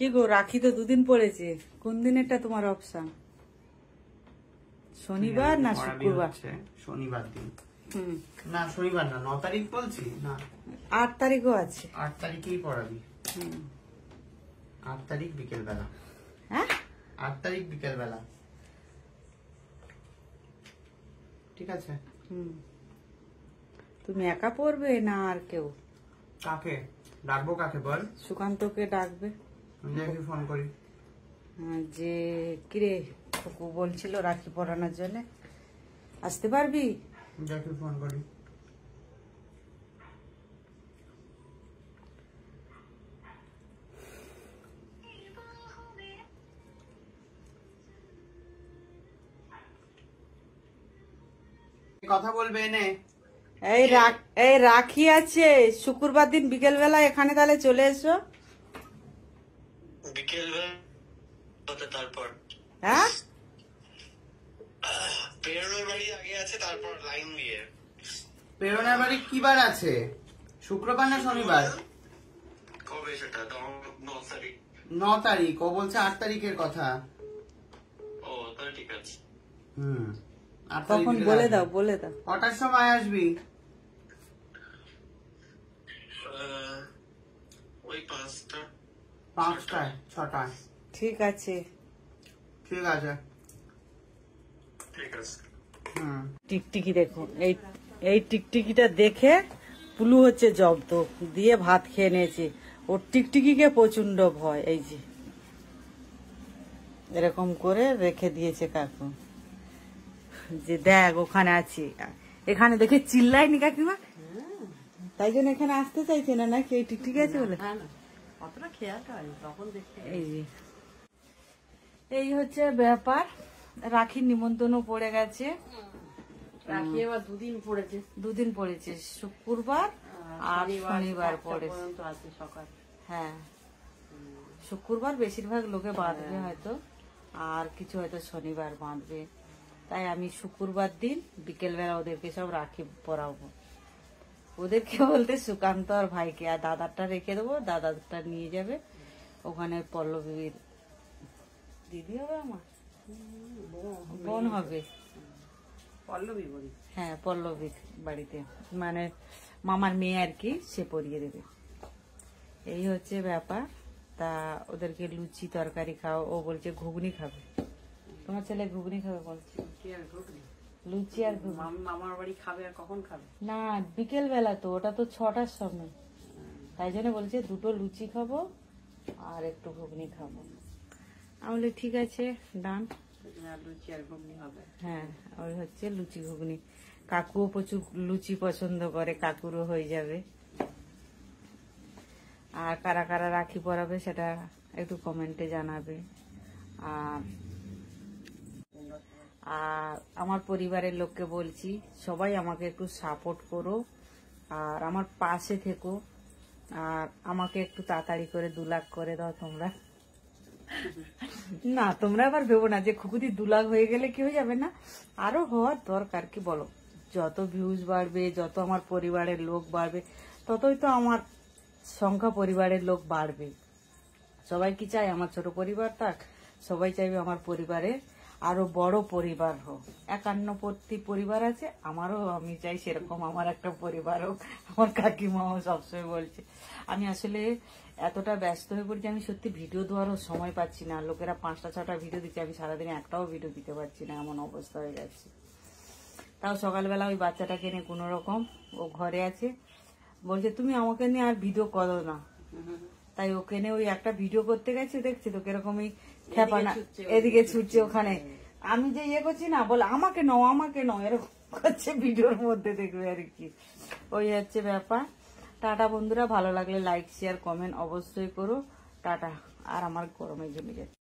কি গো, রাখি তো দুদিন পড়েছে, কোন দিনেরটা তোমার অপশন? শনিবার না শুক্রবার? শনিবার দিন। না শনিবার না, 9 তারিখ বলছি না, 8 তারিখও আছে। 8 তারিখেই পড়াবি। 8 তারিখ বিকেল বেলা। হ্যাঁ, 8 তারিখ বিকেল বেলা, ঠিক আছে? তুমি একা পড়বে না আর কেউ? কাকে ডাকবো, কাকে বল? সুকান্তকে ডাকবে। আমি যাকে ফোন করি। যে কিরে খুকু বলছিল রাখি পরানোর জন্য, আসতে পারবি? যাকে ফোন করি। কথা বলবে এনে। এই রাখি আছে শুক্রবার দিন বিকেল বেলা, এখানে তাহলে চলে এসো। বিকেল বেলা তারপর হ্যাঁ, প্রেরণার বাড়ি আগে আছে, তারপর লাইন দিয়ে। প্রেরণার বাড়ি কি বার আছে? শুক্রবার না শনিবার? কবে সেটা? 9 তারিখ। 9 তারিখ, ও বলছে 8 তারিখের কথা। ও তাহলে ঠিক আছে। 8 তখন বলে দাও, বলে দাও কটার সময় আসবি? ওই 5টা 5টায় 6টায়। ঠিক আছে, ঠিক আছে। ঠিক আছে। টিকটিকি দেখুন, এই টিকটিকিটা দেখে পুলু হচ্ছে জব্দ দিয়ে ভাত খেয়ে নিয়েছে। ওর টিকটিকিকে প্রচন্ড ভয়। এই যে এরকম করে রেখে দিয়েছে কাকু, যে দেখ ওখানে আছি। এখানে দেখে চিল্লায়নি কাকিমা, তাই জন্য এখানে আসতে চাইছে না নাকি এই টিকটিকি আছে বলে? এই যে এই হচ্ছে ব্যাপার। রাখির নিমন্ত্রণও পড়ে গেছে। রাখি এবার দুদিন পড়েছে, শুক্রবার আর শনিবার পড়েছে। আছে সকাল। হ্যাঁ, শুক্রবার বেশিরভাগ লোকে বাঁধবে হয়তো, আর কিছু হয়তো শনিবার বাঁধবে। তাই আমি শুক্রবার দিন বিকেল বেলা ওদেরকে সব রাখি পরাবো। ওদেরকে বলতে সুকান্ত আর ভাইকে, আর দাদারটা রেখে দেবো, দাদারটা নিয়ে যাবে ওখানে। পল্লবীর দিদি হবে, আমার বোন হবে। পল্লবী বলি। হ্যাঁ, পল্লবীর বাড়িতে, মানে মামার মেয়ে আর কি, সে পরিয়ে দেবে। এই হচ্ছে ব্যাপার। তা ওদেরকে লুচি তরকারি খাও, ও বলছে ঘুগনি খাবে। তোমার ছেলে ঘুগনি খাবে বলছে। লুচি আর মামার বাড়ি খাবে, আর কখন খাবে? না, বিকেল বেলা তো, ওটা তো 6টার সময়। তাই জন্য বলছে 2টো লুচি খাবো আর একটু ঘুগনি খাবো। আমি বলি ঠিক আছে, ডান। লুচি আর ঘুগনি হবে। হ্যাঁ, ওই হচ্ছে লুচি ঘুগনি। কাকুও প্রচুর লুচি পছন্দ করে, কাকুরও হয়ে যাবে। আর কারা কারা রাখি পরাবে সেটা একটু কমেন্টে জানাবে। আর আমার পরিবারের লোককে বলছি, সবাই আমাকে একটু সাপোর্ট করো আর আমার পাশে থেকো। আর আমাকে একটু তাড়াতাড়ি করে 2 লাখ করে দাও তোমরা। না, তোমরা আবার ভেবো না যে খুকুদি 2 লাখ হয়ে গেলে কি হয়ে যাবে, না, আরো হওয়ার দরকার। কি বলো, যত ভিউজ বাড়বে, যত আমার পরিবারের লোক বাড়বে, ততই তো আমার সংখ্যা পরিবারের লোক বাড়বে। সবাই কি চায় আমার ছোট পরিবার থাক? সবাই চাইবে আমার পরিবারে আরো বড় পরিবার হোক। 51টি পরিবার আছে, আমারও আমি চাই সেরকম আমার একটা পরিবার হোক। আমার কাকিমাও সবসময় বলছে। আমি আসলে এতটা ব্যস্ত হয়ে পড়ছি, আমি সত্যি ভিডিও দেওয়ারও সময় পাচ্ছি না। লোকেরা 5টা 6টা ভিডিও দিচ্ছে, আমি সারাদিনে একটাও ভিডিও দিতে পারছি না, এমন অবস্থা হয়ে যাচ্ছে। তাও সকালবেলা ওই বাচ্চাটাকে নিয়ে কোনো রকম, ও ঘরে আছে, বলছে তুমি আমাকে নিয়ে আর ভিডিও করো না। তাই ওকে নিয়ে ওই একটা ভিডিও করতে গেছি, দেখছি তো কিরকম খেপানা এদিকে ছুটছে ওখানে। আমি যে ইয়ে করছি না, বলে আমাকে নাও এরকম করছে ভিডিওর মধ্যে, দেখবে আর কি। ওই হচ্ছে ব্যাপার। টাটা বন্ধুরা, ভালো লাগলে লাইক শেয়ার কমেন্ট অবশ্যই করো। টাটা। আর আমার গরমে জমে যাচ্ছে।